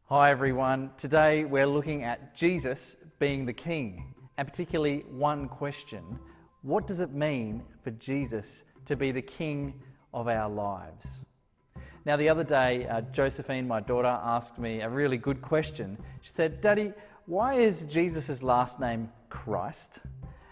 Hi everyone. Today we're looking at Jesus being the King, and particularly one question: what does it mean for Jesus to be the King of our lives? Now the other day, Josephine, my daughter, asked me a really good question. She said, "Daddy, why is Jesus' last name Christ?"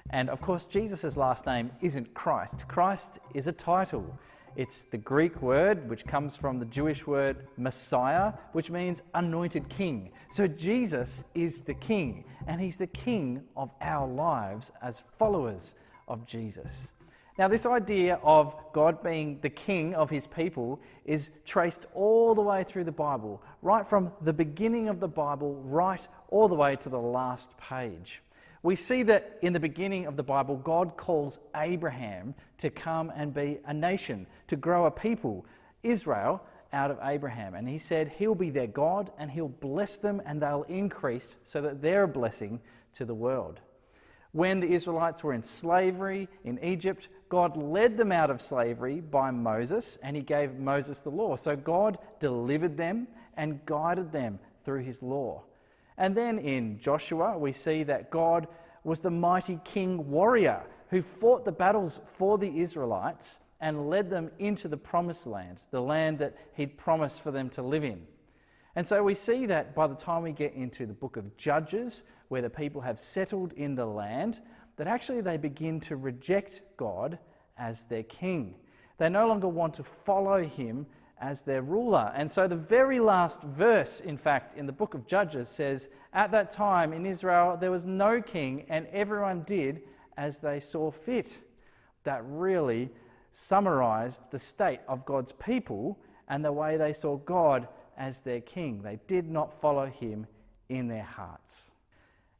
And of course, Jesus' last name isn't Christ. Christ is a title. It's the Greek word, which comes from the Jewish word Messiah, which means anointed king. So Jesus is the King, and he's the King of our lives as followers of Jesus. Now, this idea of God being the King of his people is traced all the way through the Bible, right from the beginning of the Bible, right all the way to the last page. We see that in the beginning of the Bible, God calls Abraham to come and be a nation, to grow a people, Israel, out of Abraham. And he said he'll be their God and he'll bless them and they'll increase so that they're a blessing to the world. When the Israelites were in slavery in Egypt, God led them out of slavery by Moses, and he gave Moses the law. So God delivered them and guided them through his law. And then in Joshua, we see that God was the mighty king warrior who fought the battles for the Israelites and led them into the promised land, the land that he'd promised for them to live in. And so we see that by the time we get into the book of Judges, where the people have settled in the land, that actually they begin to reject God as their king. They no longer want to follow him as their ruler. And so the very last verse, in fact, in the book of Judges says, "At that time in Israel there was no king, and everyone did as they saw fit." That really summarized the state of God's people and the way they saw God as their king. They did not follow him in their hearts.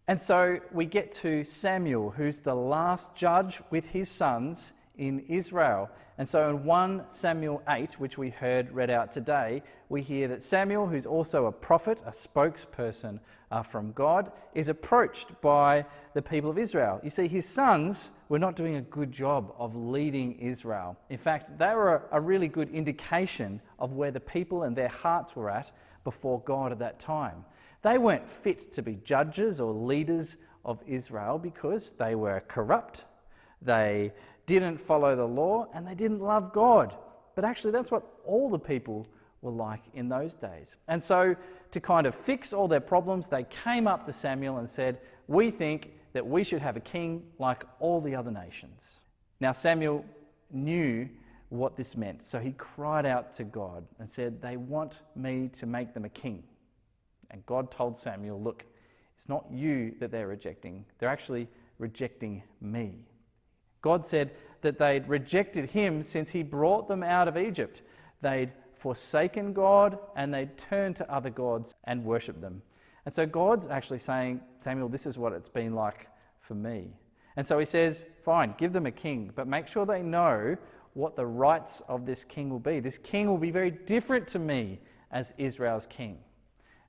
And so we get to Samuel, who's the last judge with his sons in Israel. And so in 1 Samuel 8, which we heard read out today, we hear that Samuel, who's also a prophet, a spokesperson from God, is approached by the people of Israel. You see, his sons were not doing a good job of leading Israel. In fact, they were a really good indication of where the people and their hearts were at before God at that time. They weren't fit to be judges or leaders of Israel because they were corrupt, they didn't follow the law, and they didn't love God. But actually, that's what all the people were like in those days. And so, to kind of fix all their problems, they came up to Samuel and said, "We think that we should have a king like all the other nations." Now, Samuel knew what this meant, so he cried out to God and said, "They want me to make them a king." And God told Samuel, "Look, it's not you that they're rejecting. They're actually rejecting me." God said that they'd rejected him since he brought them out of Egypt. They'd forsaken God and they'd turned to other gods and worshipped them. And so God's actually saying, "Samuel, this is what it's been like for me." And so he says, "Fine, give them a king, but make sure they know what the rights of this king will be. This king will be very different to me as Israel's king."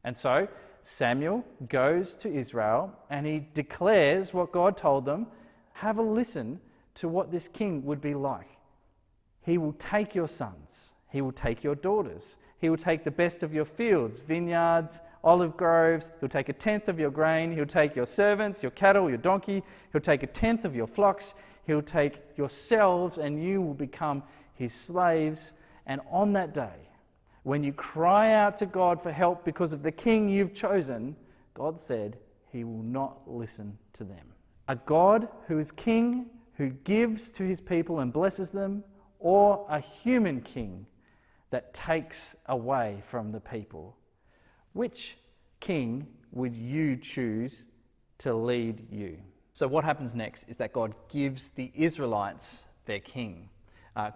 And so Samuel goes to Israel and he declares what God told them. Have a listen to what this king would be like. He will take your sons. He will take your daughters. He will take the best of your fields, vineyards, olive groves. He'll take 1/10 of your grain. He'll take your servants, your cattle, your donkey. He'll take 1/10 of your flocks. He'll take yourselves and you will become his slaves. And on that day, when you cry out to God for help because of the king you've chosen, God said he will not listen to them. A God who is king, who gives to his people and blesses them, or a human king that takes away from the people? Which king would you choose to lead you? So what happens next is that God gives the Israelites their king.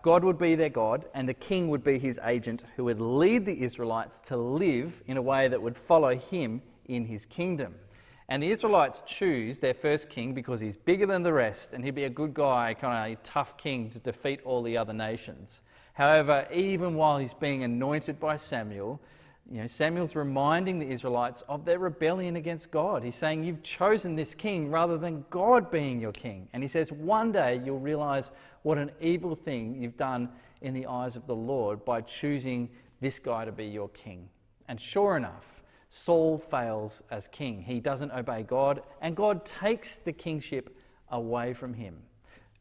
God would be their God, and the king would be his agent who would lead the Israelites to live in a way that would follow him in his kingdom. And the Israelites choose their first king because he's bigger than the rest and he'd be a good guy, kind of a tough king to defeat all the other nations. However, even while he's being anointed by Samuel, Samuel's reminding the Israelites of their rebellion against God. He's saying, "You've chosen this king rather than God being your king." And he says, "One day you'll realize what an evil thing you've done in the eyes of the Lord by choosing this guy to be your king." And sure enough, Saul fails as king. He doesn't obey God, and God takes the kingship away from him.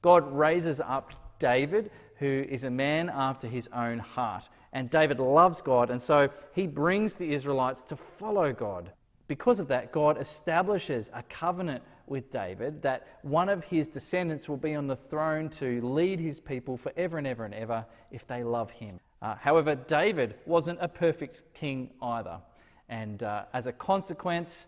God raises up David, who is a man after his own heart. And David loves God, and so he brings the Israelites to follow God. Because of that, God establishes a covenant with David that one of his descendants will be on the throne to lead his people forever and ever and ever if they love him. However, David wasn't a perfect king either. And as a consequence,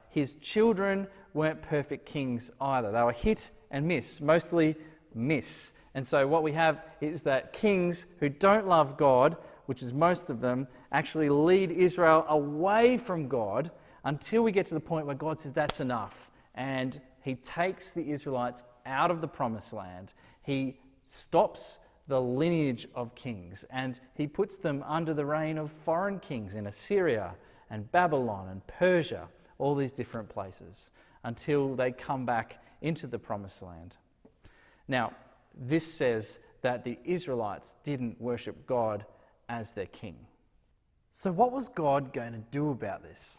his children weren't perfect kings either. They were hit and miss, mostly miss. And so what we have is that kings who don't love God, which is most of them, actually lead Israel away from God until we get to the point where God says that's enough. And he takes the Israelites out of the promised land. He stops the lineage of kings and he puts them under the reign of foreign kings in Assyria and Babylon and Persia, all these different places, until they come back into the promised land. Now, this says that the Israelites didn't worship God as their king. So what was God going to do about this?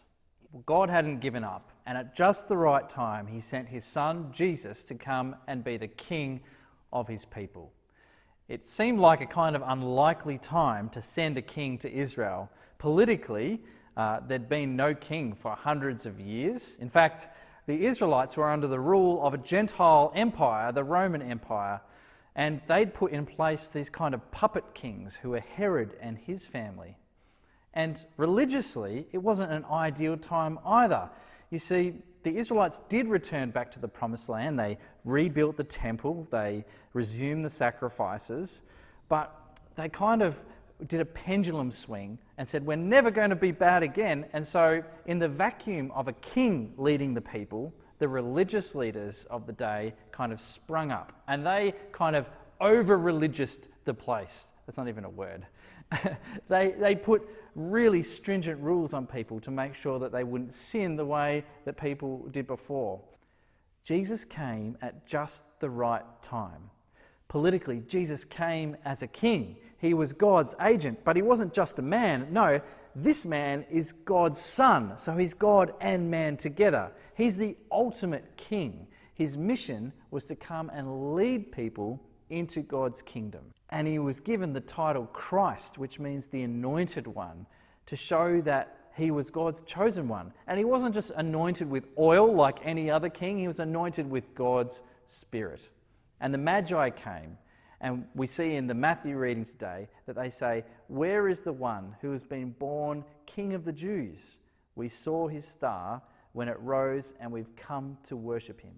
Well, God hadn't given up, and at just the right time, he sent his son, Jesus, to come and be the king of his people. It seemed like a kind of unlikely time to send a king to Israel. Politically, there'd been no king for hundreds of years. In fact, the Israelites were under the rule of a Gentile empire, the Roman Empire, and they'd put in place these kind of puppet kings who were Herod and his family. And religiously, it wasn't an ideal time either. You see, the Israelites did return back to the promised land. They rebuilt the temple, they resumed the sacrifices, but they kind of did a pendulum swing and said, we're never going to be bad again. And so in the vacuum of a king leading the people, the religious leaders of the day kind of sprung up and they kind of over-religioused the place. That's not even a word. They put really stringent rules on people to make sure that they wouldn't sin the way that people did before. Jesus came at just the right time. Politically, Jesus came as a king. He was God's agent, but he wasn't just a man. No, this man is God's son, so he's God and man together. He's the ultimate king. His mission was to come and lead people into God's kingdom. And he was given the title Christ, which means the anointed one, to show that he was God's chosen one. And he wasn't just anointed with oil like any other king, he was anointed with God's Spirit. And the Magi came, and we see in the Matthew reading today that they say, where is the one who has been born King of the Jews? We saw his star when it rose, and we've come to worship him.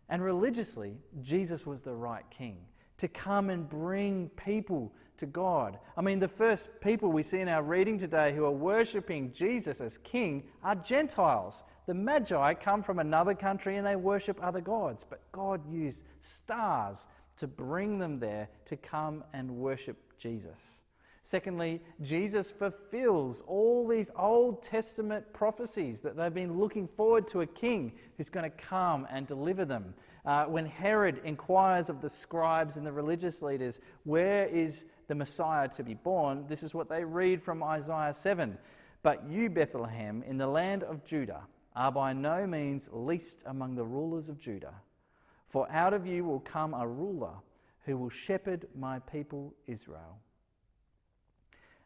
And religiously, Jesus was the right king to come and bring people to God. I mean, the first people we see in our reading today who are worshipping Jesus as king are Gentiles. The Magi come from another country and they worship other gods, but God used stars to bring them there to come and worship Jesus. Secondly, Jesus fulfills all these Old Testament prophecies that they've been looking forward to a king who's going to come and deliver them. When Herod inquires of the scribes and the religious leaders, where is the Messiah to be born? This is what they read from Isaiah 7. But you, Bethlehem, in the land of Judah, are by no means least among the rulers of Judah. For out of you will come a ruler who will shepherd my people Israel.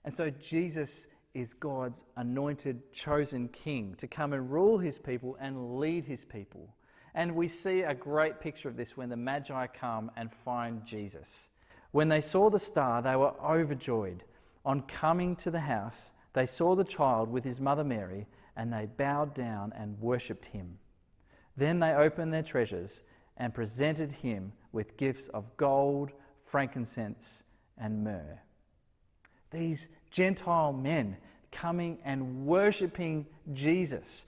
And so Jesus is God's anointed, chosen king to come and rule his people and lead his people. And we see a great picture of this when the Magi come and find Jesus. When they saw the star, they were overjoyed. On coming to the house, they saw the child with his mother Mary, and they bowed down and worshipped him. Then they opened their treasures and presented him with gifts of gold, frankincense, and myrrh. These Gentile men coming and worshipping Jesus,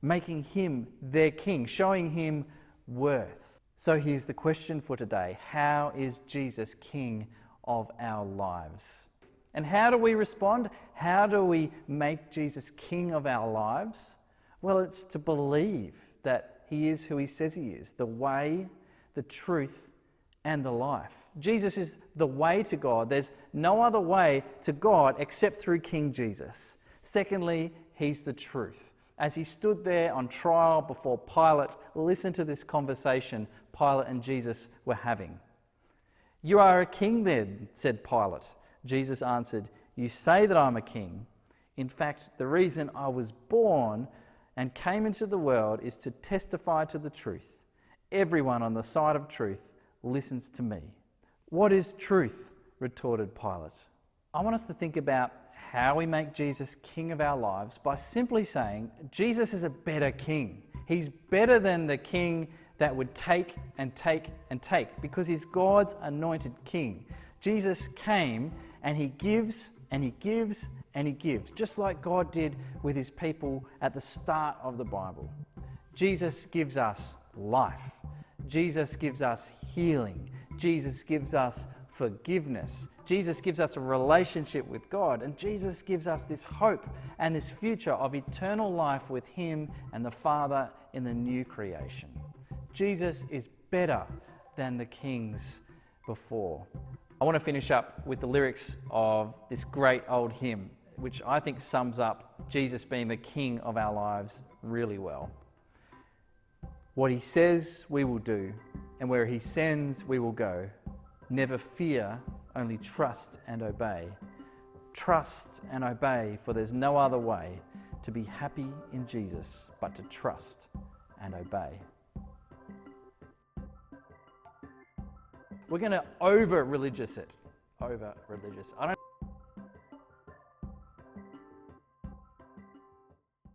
making him their king, showing him worth. So here's the question for today. How is Jesus king of our lives? And how do we respond? How do we make Jesus king of our lives? Well, it's to believe that he is who he says he is, the way, the truth, and the life. Jesus is the way to God. There's no other way to God except through King Jesus. Secondly, he's the truth. As he stood there on trial before Pilate, listen to this conversation Pilate and Jesus were having. "You are a king then," said Pilate. Jesus answered, "You say that I'm a king. In fact, the reason I was born and came into the world is to testify to the truth. Everyone on the side of truth listens to me." "What is truth?" retorted Pilate. I want us to think about how we make Jesus king of our lives by simply saying Jesus is a better king. He's better than the king that would take and take and take, because he's God's anointed king. Jesus came and he gives and he gives and he gives, just like God did with his people at the start of the Bible. Jesus gives us life. Jesus gives us healing. Jesus gives us forgiveness. Jesus gives us a relationship with God, and Jesus gives us this hope and this future of eternal life with him and the Father in the new creation. Jesus is better than the kings before. I want to finish up with the lyrics of this great old hymn, which I think sums up Jesus being the king of our lives really well. "What he says we will do, and where he sends we will go. Never fear, only trust and obey. Trust and obey, for there's no other way to be happy in Jesus but to trust and obey." We're going to over-religious it. Over-religious. I don't